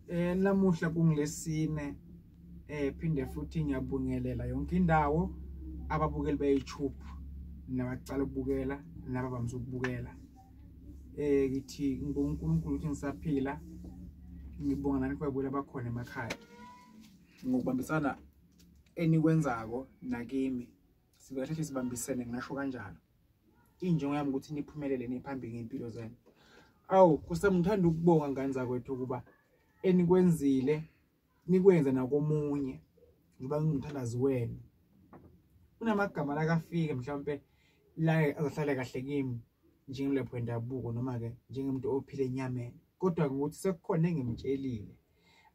Namuhla kungilesine phinde futhi ngiyabungelela yonke indawo ababukeli be-YouTube nabacala ukubukela nabavamisa ukubukela. Ngithi ngibonga uNkulunkulu ukuthi ngisaphila, ngibonga nani kwabula bakhona emakhaya. Ngokubambisana enikwenzako nakimi sibekahle sibambisene, ngisho kanjalo. Injongo yami ukuthi niphumelele niphambili ngempilo zenu. Awu kusamthanda ukubonga ngani zakwethu ukuba enikwenzile nikwenza nakomunye ngiba ngimthandazi wenu. Kunamagama la kafike mhlawumbe la azahlala kahle kimi njengemlepho wendabuko noma ke njengomuntu ophile enyameni, kodwa ukuthi sekukhona engimtshelile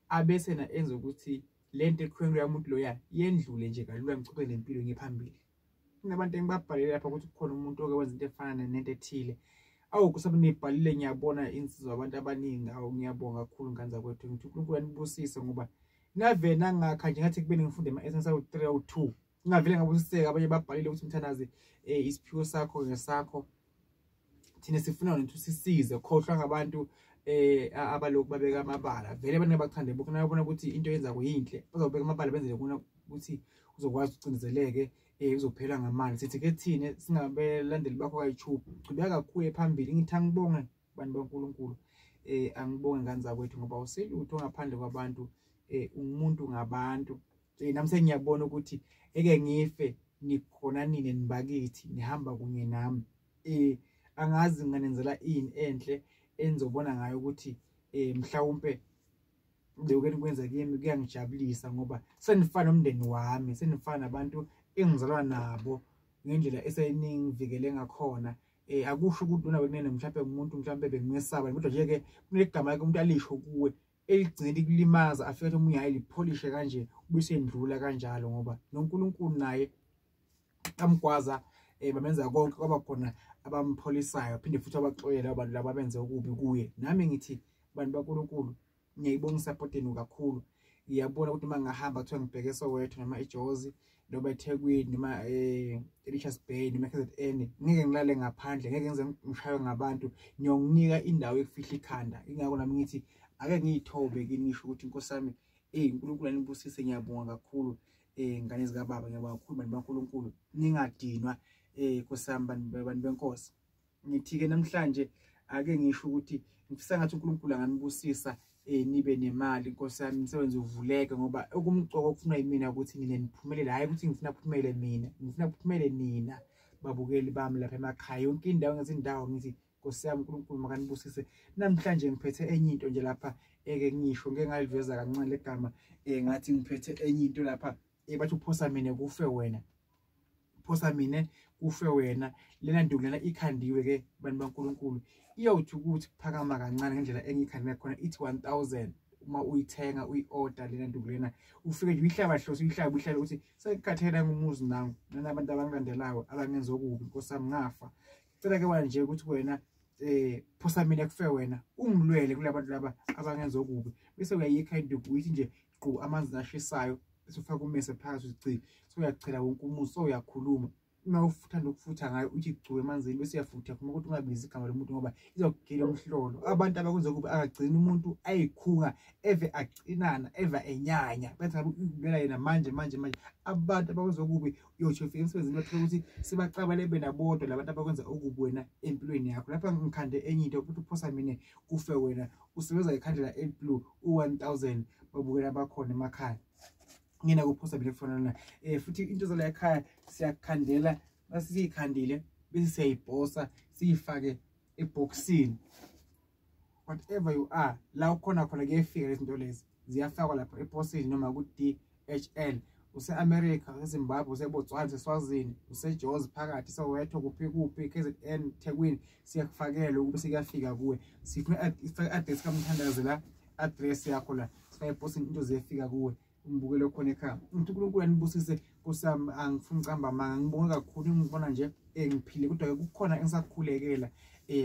abese na enza ukuthi lento ekhwelo yomuntu loya yendlule nje kalula ngichube lempilo ngiphambili. Kunabantu engibabhalile lapha ukuthi kukhona umuntu oke wenza into efana nento ethile. Awu kusabe nibhalile ngiyabona insizwa abantu abaningi. Awu ngiyabonga kakhulu ngani zakwethu, ngithi uNkulunkulu anibusise ngoba ngavena ngakha nje ngathi kubeni ngifunde ama-essence awu-3 awu-2 ngavele ngabusiseka. Abanye babhalile ukuthi mthanazi isiphiwo sakho ngesakho, thina sifuna ukuthi sisize khohlwa ngabantu abalokhu babeka amabala. Vele abantu abathande bokho nabona ukuthi into yenza kuyinhle bazobeka amabala benzele kuna ukuthi uzokwazi ucindezeleke uzophela ngamali. Sithi ke thine singabelandeli bakho ka-YouTube chubeka kakhulu phambili. Ngithi angibonge bantu baNkulunkulu, angibonge ngani zakwethu ngoba uselutho ngaphandle kwabantu, umuntu ngabantu. Nami sengiyabona ukuthi eke ngife nikhona nini nibakithi nihamba kunye nami. Angazi nganenzela ini enhle enizobona ngayo ukuthi mhlawumbe lokho enikwenza kimi kuyangijabulisa ngoba senifana nomndeni wami, senifana nabantu engizalwa nabo ngendlela eseningivikele ngakhona. Akusho ukuthi una wenene mhlawumbe umuntu mhlawumbe bengimesaba, kodwa nje ke kunegama lakhe umuntu alisho kuwe eligcine likulimaza afike omunye ayilipolishe kanje ubusendlula kanjalo ngoba noNkulunkulu naye amgwaza bamenza konke kwaba khona abampholisayo phinde futhi abaxolela abantu laba benze okubi kuye. Nami ngithi bantu baNkulunkulu ngiyayibonga support yenu kakhulu. Ngiyabona ukuthi mangahamba kuthiwa ngibheke Soweto noma eJozi noma eThekwini noma eRichards Bay noma eKZN, ngeke ngilale ngaphandle, ngeke ngize ngishaywe ngabantu, ngiyonginika indawo ekufihla ikhanda. Ingakho nami ngithi ake ngiyithobe kini ngisho ukuthi Nkosi yami uNkulunkulu anibusise. Ngiyabonga kakhulu ngane zika baba, ngiyabonga kakhulu bantu baNkulunkulu, ningadinwa Nkosi yami bantu benkosi. Ngithi ke namhlanje ake ngisho ukuthi ngifisa ngathi uNkulunkulu anganibusisa nibe nemali Nkosi yami, umsebenzi uvuleke ngoba okumgcoko okufuna yimina ukuthi nina niphumelele, hayi ukuthi ngifuna uphumelele mina, ngifuna uphumelele nina babukeli bami lapha emakhaya yonke indawo ngezindawo. Ngithi Nkosi yami uNkulunkulu makanibusise. Namhlanje ngiphethe enye into nje lapha eke ngisho ngeke ngaliveza kancane legama, ngathi ngiphethe enye into lapha bathi uphosa mina kufe wena, phosa mina kufe wena. Lena nduku lena ikhandiwe ke bantu baNkulunkulu, iyawuthi ukuthi phakama kancane ngendlela engikhandile khona ithi 1000 uma uyithenga uyi-order lena nduku lena ufike nje uyihlaba hloso uyihlaba uhlale ukuthi sekukhathela ngumuzi nangu nabantu abangilandelayo abangenza okubi. Nkosi yami ngafa, cela ke wena nje ukuthi wena phosa mina kufe wena ungilwele kulabantu laba abangenza okubi, bese uyayikha induku uyithi nje qhu amanzi ashisayo bese ufaka umese phakathi uzici, so uyachela wonke umuzi, so uyakhuluma. Uma ufuthanda ukufutha ngayo uthi gcuwe emanzini bese uyafutha kuma ukuthi ungabizi igama lomuntu ngoba izokugila umhlolo. Abantu abakwenza kuba akagcina umuntu ayikhunga eve acinana eve enyanya bathi ngabe ukubela yena manje. Abantu abakwenza kubi uyothi ufike emsebenzini bathola ukuthi sebacabale benabodwa labantu abakwenza okubi wena empilweni yakho. Lapha ngikhande enye into ukuthi uphosa mina kufe wena usebenza ikhandlela eblue u1000 babukela bakhona emakhaya. Ngina kuphosa bile kufanana futhi into zala ekhaya siyakhandela, basiyikhandile bese siyayibhosa siyifake eboxini. Whatever you are la ukhona khona kuyefika lezinto lezi ziyafakwa lapha ebhosini noma ku DHL, use-America, use-Zimbabwe, use-Botswana, use-Swazini, use-Jozi phakathi Soweto kuphi KZN Thekwini, siyakufakela ukube sikafika kuwe. Sifuna ifake address kaMthandazi la, address yakho la sifake ebhosini into ziyafika kuwe umbukelo khona ekhaya. Ngithi uNkulunkulu anibusise Nkosi yami, angifuni ucamba amanga, ngibonga kakhulu ngibona nje ngiphile kodwa kukhona engisakhulekela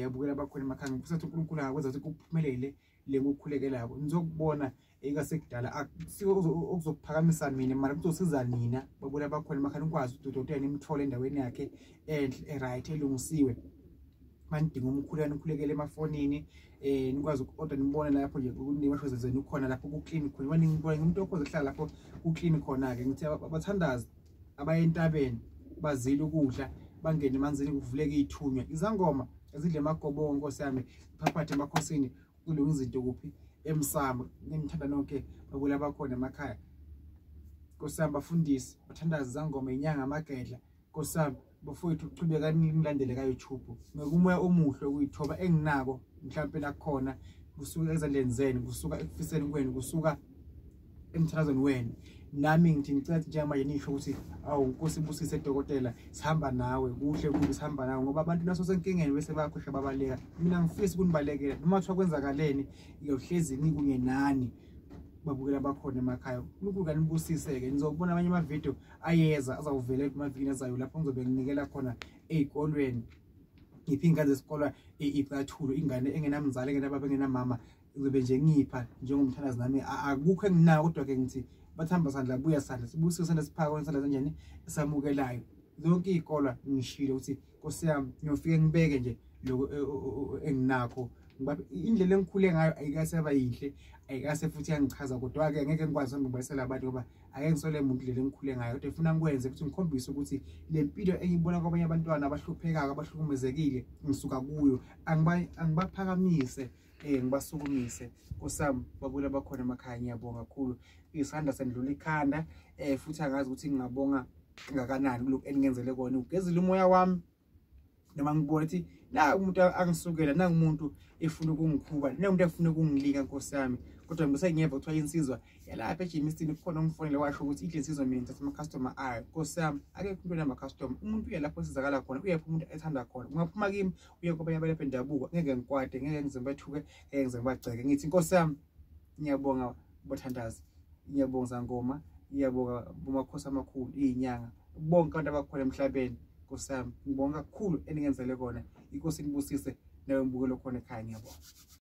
abukela bakhona emakhaya. Ngifisa ukuthi uNkulunkulu akwenza ukuthi kuphumelele le ngokukhulekelako nizokubona ekasekudala akusiko okuzokuphakamisa mina mara kuzosiza nina babukela bakhona emakhaya ukwazi ukuthi udokotela nimthole endaweni yakhe enhle right elungisiwe. manidinga umkhulekane ukhulekele emafonini nikwazi uku-order nibone lapho nje niwasho zezeni ukhona lapho ku-clean khona nibone umuntu okhoze kuhlala lapho ku-clean khona-ke ngithi abathandazi abaya entabeni bazile ukudla bangene emanzini kuvuleka iy'thunywa izangoma ezidle amagobongo Nkosi yami phaphathe emakhosini kulunga izinto kuphi emsamo ngimthanda nonke babula bakhona emakhaya Nkosi yami bafundisi bathandazi izangoma inyanga amagedla Nkosi yami bafowethu uchubeka nilandele ka YouTube ngekumoya omuhle ukuyithoba enginako mhlawumbe nakhona kusuka ezandleni zenu kusuka ekufiseni kwenu kusuka emthandazweni wenu nami ngithi ngicela njengamanje nisho ukuthi awu Nkosi ibusise dokotela sihamba nawe kuhle kubi sihamba nawe ngoba abantu naso senkingeni bese bayakhosha babaleka mina ngifisa ukunibalekela noma kuthiwa kwenzakaleni iyohlezi nikunye nani babukela bakhona emakhaya uNkulunkulu kanibusise-ke nizobona amanye amavidiyo ayeza azawuvela emavikini azayo lapho ngizobe nginikela khona ey'kolweni ngiphi iy'ngane zesikole icathulo ingane engenamzali engenababa engenamama ngizobe nje ngipha njengomthandazi nami akukho enginako kodwa-ke ngithi bathamba sandla buya sandla sibusike sandla siphaka sandla kanjani esamukelayo zonke iy'kolwa ngishilo ukuthi Nkosi yami ngiyofike ngibeke nje lokho enginakho indlela engikhule ngayo ayikaseba yinhle ayikase futhi yangichaza kodwa-ke ngeke ngikwazi ngibuyisela abantu ngoba ake ngisole muntu indlela engikhule ngayo kodwa ngifuna ngikwenze ukuthi ngikhombise ukuthi le mpilo engiyibona kwabanye abantwana abahluphekayo abahlukumezekile ngisuka kuyo angibaphakamise ngibasukumise Nkosi yami babula bakhona emakhaya ngiyabonga kakhulu isandla sendlula ikhanda futhi angazi ukuthi ngingabonga ngakanani kulokhu eningenzele kona ugezile umoya wami noma ngibona ukuthi la umuntu angisukela nangumuntu efuna ukungikhuba nomuntu efuna ukungilika Nkosi yami kodwa ngibese ngiyeva kuthiwa insizwa yalapha eJimistini kukhona umfonele washo ukuthi idle insizwa mina thatha ama-customer ayo Nkosi yami akekho umuntu nama-customer umuntu uya lapho esizakala khona uyepha umuntu ethanda khona ungaphuma kimi uye kwabanye abalapha endabuko ngeke ngikwade ngeke ngize ngibethuke ngeke ngize ngibagceke ngithi Nkosi yami ngiyabonga bathandazi ngiyabonga zangoma ngiyabonga bomakhosi amakhulu iy'nyanga bonke abantu abakhona emhlabeni Nkosi yami ngibonga kakhulu eningenzele kona inkosi inibusise nawe mbukelo khona ekhaya ngiyabonga.